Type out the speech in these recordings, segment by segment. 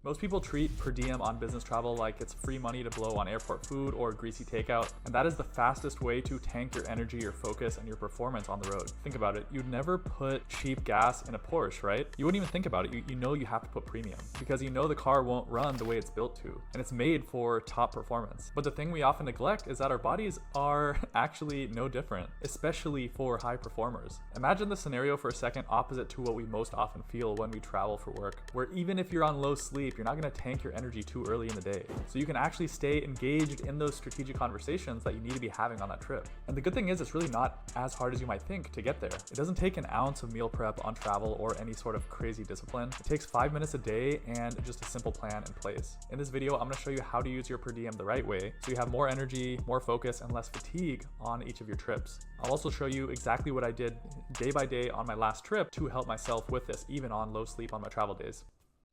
Most people treat per diem on business travel like it's free money to blow on airport food or greasy takeout, and that is the fastest way to tank your energy, your focus, and your performance on the road. Think about it. You'd never put cheap gas in a Porsche, right? You wouldn't even think about it. You know you have to put premium because you know the car won't run the way it's built to, and it's made for top performance. But the thing we often neglect is that our bodies are actually no different, especially for high performers. Imagine the scenario for a second opposite to what we most often feel when we travel for work, where even if you're on low sleep, you're not going to tank your energy too early in the day. So you can actually stay engaged in those strategic conversations that you need to be having on that trip. And the good thing is it's really not as hard as you might think to get there. It doesn't take an ounce of meal prep on travel or any sort of crazy discipline. It takes 5 minutes a day and just a simple plan in place. In this video, I'm going to show you how to use your per diem the right way so you have more energy, more focus, and less fatigue on each of your trips. I'll also show you exactly what I did day by day on my last trip to help myself with this, even on low sleep on my travel days.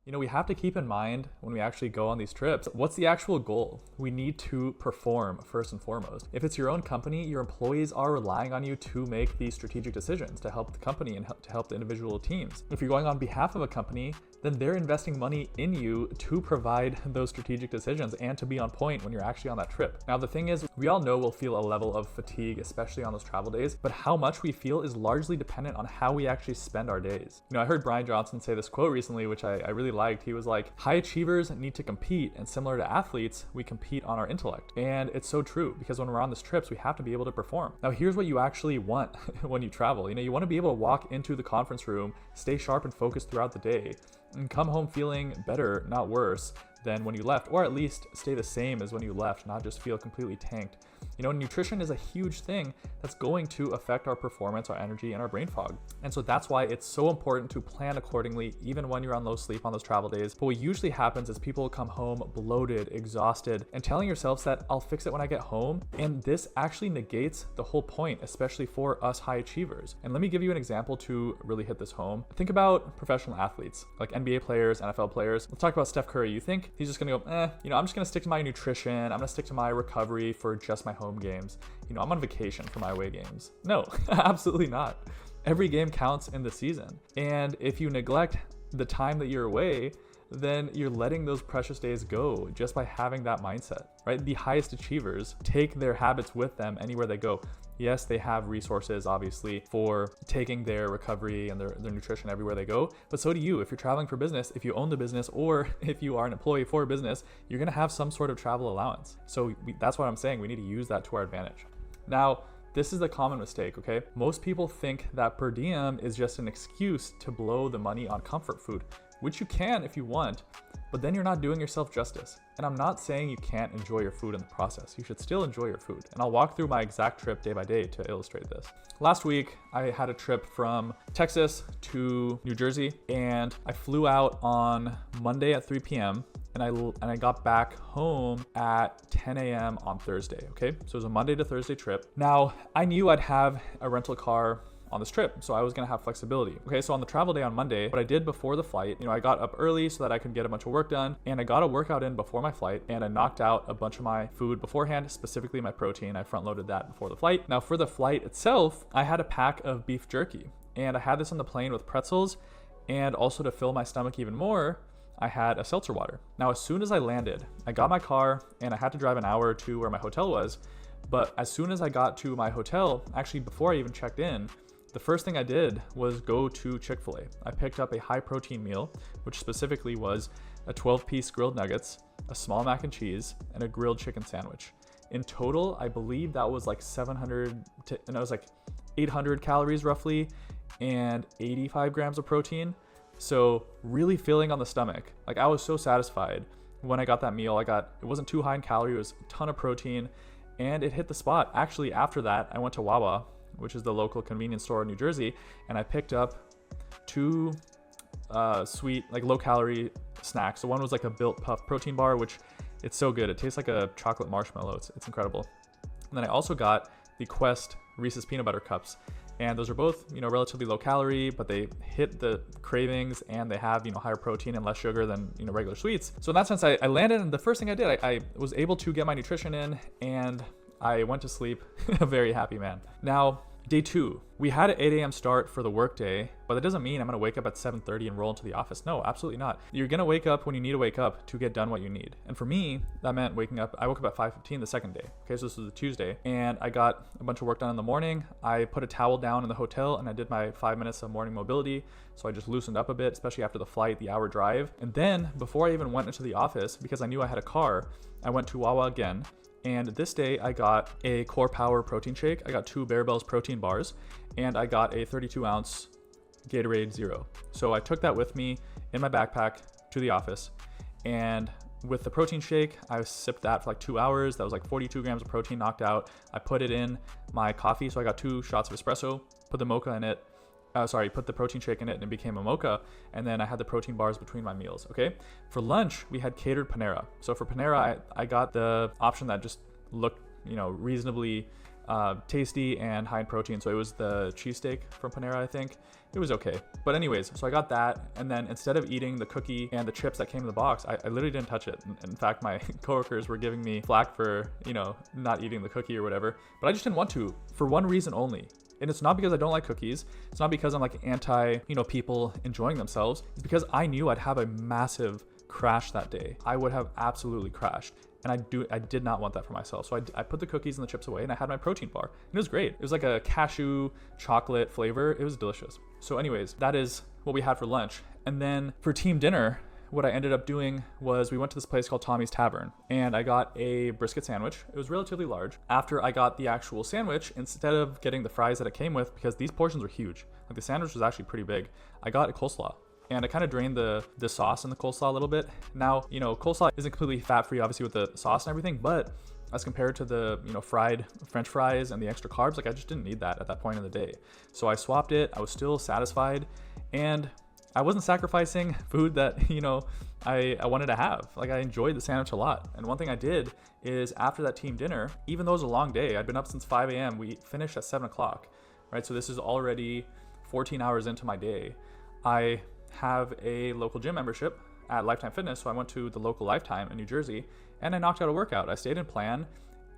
You know, we have to keep in mind when we actually go on these trips, what's the actual goal? We need to perform first and foremost. If it's your own company, your employees are relying on you to make these strategic decisions to help the company and to help the individual teams. If you're going on behalf of a company, then they're investing money in you to provide those strategic decisions and to be on point when you're actually on that trip. Now, the thing is, we all know we'll feel a level of fatigue, especially on those travel days, but how much we feel is largely dependent on how we actually spend our days. You know, I heard Brian Johnson say this quote recently, which I really liked. He was like, high achievers need to compete, and similar to athletes, we compete on our intellect. And it's so true, because when we're on these trips, we have to be able to perform. Now, here's what you actually want when you travel. You know, you want to be able to walk into the conference room, stay sharp and focused throughout the day, and come home feeling better, not worse, than when you left, or at least stay the same as when you left, not just feel completely tanked. You know, nutrition is a huge thing that's going to affect our performance, our energy, and our brain fog. And so that's why it's so important to plan accordingly, even when you're on low sleep on those travel days. But what usually happens is people come home bloated, exhausted, and telling yourselves that I'll fix it when I get home. And this actually negates the whole point, especially for us high achievers. And let me give you an example to really hit this home. Think about professional athletes, like NBA players, NFL players. Let's talk about Steph Curry. You think he's just gonna go, you know, I'm just gonna stick to my nutrition. I'm gonna stick to my recovery for just my home games. You know, I'm on vacation for my away games. No, absolutely not. Every game counts in the season. And if you neglect the time that you're away, then you're letting those precious days go just by having that mindset, right? The highest achievers take their habits with them anywhere they go. Yes, they have resources, obviously, for taking their recovery and their nutrition everywhere they go, but so do you. If you're traveling for business, if you own the business, or if you are an employee for a business, you're gonna have some sort of travel allowance. So that's what I'm saying. We need to use that to our advantage. Now, this is the common mistake, okay? Most people think that per diem is just an excuse to blow the money on comfort food, which you can if you want, but then you're not doing yourself justice. And I'm not saying you can't enjoy your food in the process. You should still enjoy your food. And I'll walk through my exact trip day by day to illustrate this. Last week, I had a trip from Texas to New Jersey, and I flew out on Monday at 3 p.m. and I got back home at 10 a.m. on Thursday, okay? So it was a Monday to Thursday trip. Now, I knew I'd have a rental car on this trip, so I was gonna have flexibility. Okay, so on the travel day on Monday, what I did before the flight, you know, I got up early so that I could get a bunch of work done, and I got a workout in before my flight, and I knocked out a bunch of my food beforehand, specifically my protein. I front loaded that before the flight. Now for the flight itself, I had a pack of beef jerky, and I had this on the plane with pretzels, and also to fill my stomach even more, I had a seltzer water. Now, as soon as I landed, I got my car, and I had to drive an hour to where my hotel was, but as soon as I got to my hotel, actually before I even checked in, the first thing I did was go to Chick-fil-A. I picked up a high protein meal, which specifically was a 12-piece grilled nuggets, a small mac and cheese, and a grilled chicken sandwich. In total, I believe that was like 800 calories roughly, and 85 grams of protein. So really filling on the stomach. Like, I was so satisfied when I got that meal. It wasn't too high in calorie, it was a ton of protein, and it hit the spot. Actually, after that, I went to 𝗬𝗏, which is the local convenience store in New Jersey, and I picked up 2 sweet, like low calorie snacks. So one was like a Built Puff protein bar, which it's so good. It tastes like a chocolate marshmallow. It's incredible. And then I also got the Quest Reese's peanut butter cups. And those are both, you know, relatively low calorie, but they hit the cravings, and they have, you know, higher protein and less sugar than, you know, regular sweets. So in that sense, I landed, and the first thing I did, I was able to get my nutrition in, and I went to sleep a very happy man. Now, day 2, We had an 8 a.m. start for the workday, but that doesn't mean I'm going to wake up at 7:30 and roll into the office. No, absolutely not. You're going to wake up when you need to wake up to get done what you need. And for me, that meant I woke up at 5:15 the second day. Okay, so this was a Tuesday, and I got a bunch of work done in the morning. I put a towel down in the hotel and I did my 5 minutes of morning mobility. So I just loosened up a bit, especially after the flight, the hour drive. And then before I even went into the office, because I knew I had a car, I went to 𝗬𝗏 again. And this day I got a 𝗧𝗿𝗃𝗃𝗃 protein shake. I got 2 𝗧𝗿𝗃𝗃𝗃𝗃 protein bars, and I got a 32-ounce 𝗏𝗏𝗃𝗃𝗃𝗃. So I took that with me in my backpack to the office, and with the protein shake, I sipped that for like 2 hours. That was like 42 grams of protein knocked out. I put it in my coffee, so I got 2 shots of espresso, put the mocha in it. Put the protein shake in it and it became a mocha. And then I had the protein bars between my meals, okay? For lunch, we had catered Panera. So for Panera, I got the option that just looked, reasonably tasty and high in protein. So it was the cheesesteak from Panera, I think. It was okay. But anyways, so I got that. And then instead of eating the cookie and the chips that came in the box, I literally didn't touch it. In fact, my coworkers were giving me flack for, not eating the cookie or whatever. But I just didn't want to, for one reason only. And it's not because I don't like cookies. It's not because I'm like anti, people enjoying themselves. It's because I knew I'd have a massive crash that day. I would have absolutely crashed. And I did not want that for myself. So I put the cookies and the chips away and I had my protein bar. And it was great. It was like a cashew chocolate flavor. It was delicious. So anyways, that is what we had for lunch. And then for team dinner, what I ended up doing was we went to this place called Tommy's Tavern, and I got a brisket sandwich. It was relatively large. After I got the actual sandwich, instead of getting the fries that it came with, because these portions were huge, like the sandwich was actually pretty big, I got a coleslaw. And I kind of drained the sauce in the coleslaw a little bit. Now, coleslaw isn't completely fat-free, obviously, with the sauce and everything, but as compared to the, fried French fries and the extra carbs, like I just didn't need that at that point in the day. So I swapped it. I was still satisfied, and I wasn't sacrificing food that, I wanted to have. Like, I enjoyed the sandwich a lot. And one thing I did is after that team dinner, even though it was a long day, I'd been up since 5 a.m., we finished at 7 o'clock, right? So this is already 14 hours into my day. I have a local gym membership at Lifetime Fitness, so I went to the local Lifetime in New Jersey, and I knocked out a workout. I stayed in plan,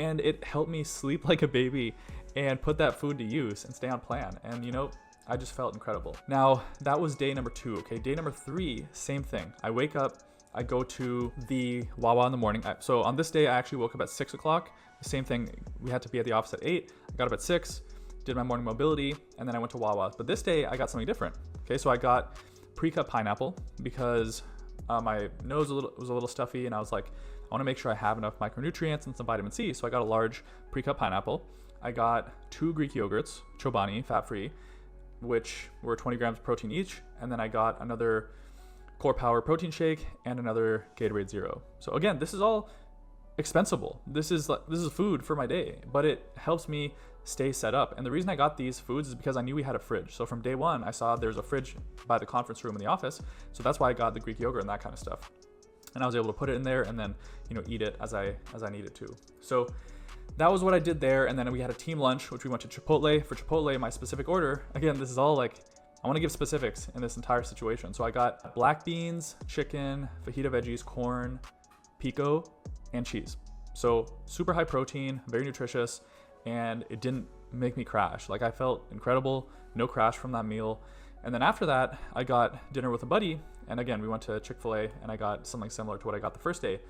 and it helped me sleep like a baby and put that food to use and stay on plan. And I just felt incredible. Now, that was day number 2, okay? Day number 3, same thing. I wake up, I go to the 𝗬𝗏 in the morning. So on this day, I actually woke up at 6 o'clock. The same thing, we had to be at the office at 8. I got up at 6, did my morning mobility, and then I went to 𝗬𝗏. But this day, I got something different, okay? So I got pre-cut pineapple because my nose was a little stuffy, and I was like, I want to make sure I have enough micronutrients and some vitamin C. So I got a large pre-cut pineapple. I got 2 Greek yogurts, 𝗏𝗏𝗃𝗃𝗃, fat-free, which were 20 grams of protein each. And then I got another 𝗧𝗿𝗃𝗃𝗃𝗃 protein shake and another 𝗏𝗏𝗃𝗃𝗃𝗃. So again, this is all expensible. This is food for my day, but it helps me stay set up. And the reason I got these foods is because I knew we had a fridge. So from day 1, I saw there's a fridge by the conference room in the office. So that's why I got the Greek yogurt and that kind of stuff. And I was able to put it in there and then, eat it as I needed to. So that was what I did there. And then we had a team lunch, which we went to Chipotle. For Chipotle, my specific order, again, this is all like, I want to give specifics in this entire situation. So I got black beans, chicken, fajita veggies, corn, pico, and cheese. So super high protein, very nutritious, and it didn't make me crash. Like, I felt incredible, no crash from that meal. And then after that, I got dinner with a buddy. And again, we went to Chick-fil-A and I got something similar to what I got the first day.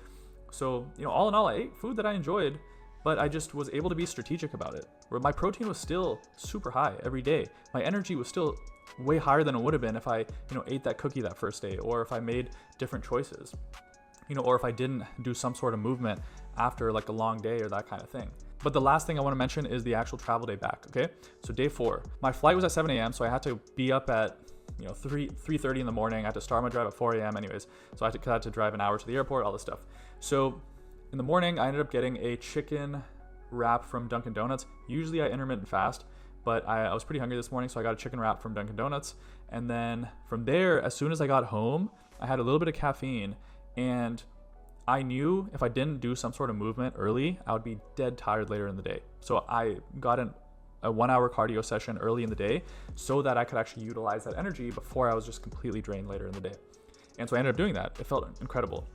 So, all in all, I ate food that I enjoyed, but I just was able to be strategic about it. Where my protein was still super high every day. My energy was still way higher than it would have been if I, ate that cookie that first day, or if I made different choices, or if I didn't do some sort of movement after like a long day or that kind of thing. But the last thing I want to mention is the actual travel day back, okay? So day 4, my flight was at 7 a.m., so I had to be up at 3:30 in the morning. I had to start my drive at 4 a.m. anyways. So I had to drive an hour to the airport, all this stuff. So in the morning, I ended up getting a chicken wrap from Dunkin' Donuts. Usually I intermittent fast, but I was pretty hungry this morning, so I got a chicken wrap from Dunkin' Donuts. And then from there, as soon as I got home, I had a little bit of caffeine, and I knew if I didn't do some sort of movement early, I would be dead tired later in the day. So I got a 1-hour cardio session early in the day so that I could actually utilize that energy before I was just completely drained later in the day. And so I ended up doing that. It felt incredible.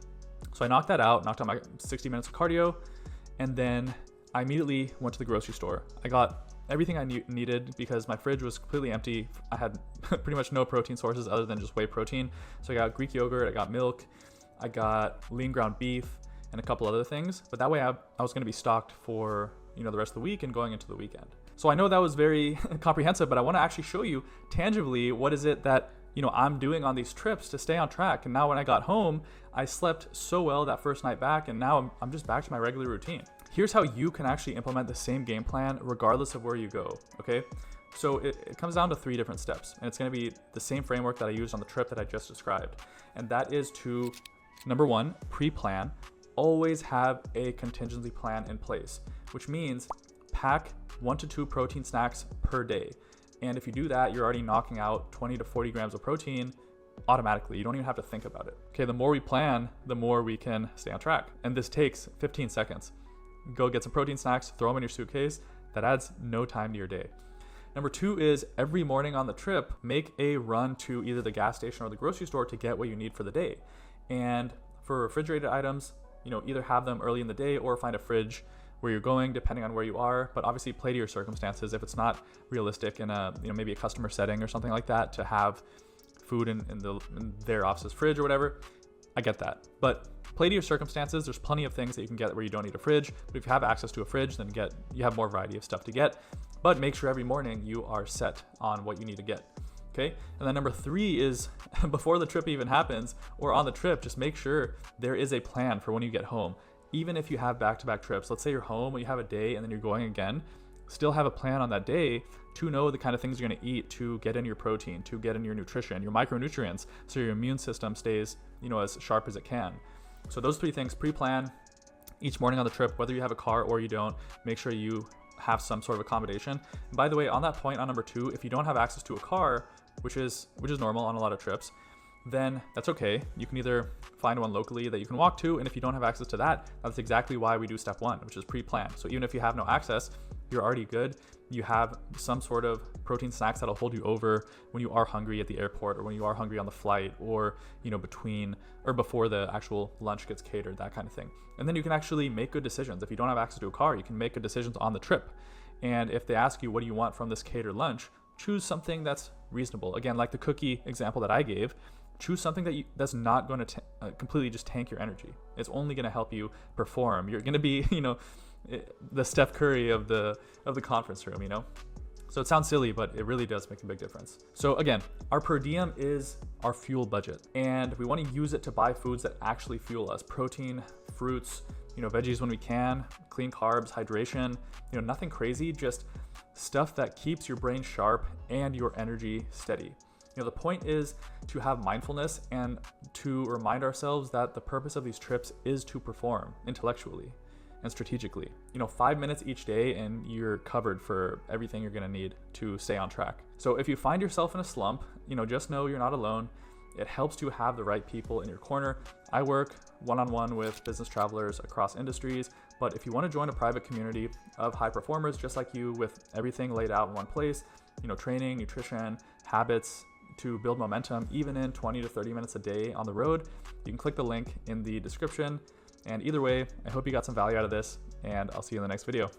So I knocked out my 60 minutes of cardio, and then I immediately went to the grocery store. I got everything I needed because my fridge was completely empty. I had pretty much no protein sources other than just whey protein. So I got Greek yogurt, I got milk, I got lean ground beef, and a couple other things. But that way I was going to be stocked for, you know, the rest of the week and going into the weekend. So I know that was very comprehensive, but I want to actually show you tangibly what is it that, you know, I'm doing on these trips to stay on track. And now when I got home, I slept so well that first night back, and now I'm just back to my regular routine. Here's how you can actually implement the same game plan regardless of where you go, okay? So it comes down to 3 different steps, and it's gonna be the same framework that I used on the trip that I just described. And that is to, number 1, pre-plan. Always have a contingency plan in place, which means pack 1 to 2 protein snacks per day. And if you do that, you're already knocking out 20 to 40 grams of protein automatically. You don't even have to think about it. Okay, the more we plan, the more we can stay on track. And this takes 15 seconds. Go get some protein snacks, throw them in your suitcase. That adds no time to your day. Number 2 is every morning on the trip, make a run to either the gas station or the grocery store to get what you need for the day. And for refrigerated items, you know, either have them early in the day or find a fridge where you're going, depending on where you are, but obviously play to your circumstances. If it's not realistic in a, you know, maybe a customer setting or something like that to have food in their office's fridge or whatever, I get that. But play to your circumstances. There's plenty of things that you can get where you don't need a fridge, but if you have access to a fridge, then you have more variety of stuff to get. But make sure every morning you are set on what you need to get. Okay. And then number 3 is before the trip even happens or on the trip, just make sure there is a plan for when you get home. Even if you have back-to-back trips, let's say you're home and you have a day and then you're going again, still have a plan on that day to know the kind of things you're going to eat to get in your protein, to get in your nutrition, your micronutrients, so your immune system stays, you know, as sharp as it can. So those 3 things, pre-plan each morning on the trip, whether you have a car or you don't, make sure you have some sort of accommodation. And by the way, on that point, on number 2, if you don't have access to a car, which is normal on a lot of trips, then that's okay. You can either find one locally that you can walk to, and if you don't have access to that, that's exactly why we do step 1, which is pre-plan. So even if you have no access, you're already good. You have some sort of protein snacks that'll hold you over when you are hungry at the airport or when you are hungry on the flight or, you know, between or before the actual lunch gets catered, that kind of thing. And then you can actually make good decisions. If you don't have access to a car, you can make good decisions on the trip. And if they ask you, what do you want from this catered lunch? Choose something that's reasonable. Again, like the cookie example that I gave, choose something that's not going to completely just tank your energy. It's only going to help you perform. You're going to be, you know, the Steph Curry of the conference room, you know? So it sounds silly, but it really does make a big difference. So again, our per diem is our fuel budget, and we want to use it to buy foods that actually fuel us. Protein, fruits, you know, veggies when we can, clean carbs, hydration, you know, nothing crazy, just stuff that keeps your brain sharp and your energy steady. You know, the point is to have mindfulness and to remind ourselves that the purpose of these trips is to perform intellectually and strategically. You know, 5 minutes each day and you're covered for everything you're gonna need to stay on track. So if you find yourself in a slump, you know, just know you're not alone. It helps to have the right people in your corner. I work one-on-one with business travelers across industries, but if you want to join a private community of high performers just like you with everything laid out in one place, you know, training, nutrition, habits, to build momentum, even in 20 to 30 minutes a day on the road, you can click the link in the description. And either way, I hope you got some value out of this, and I'll see you in the next video.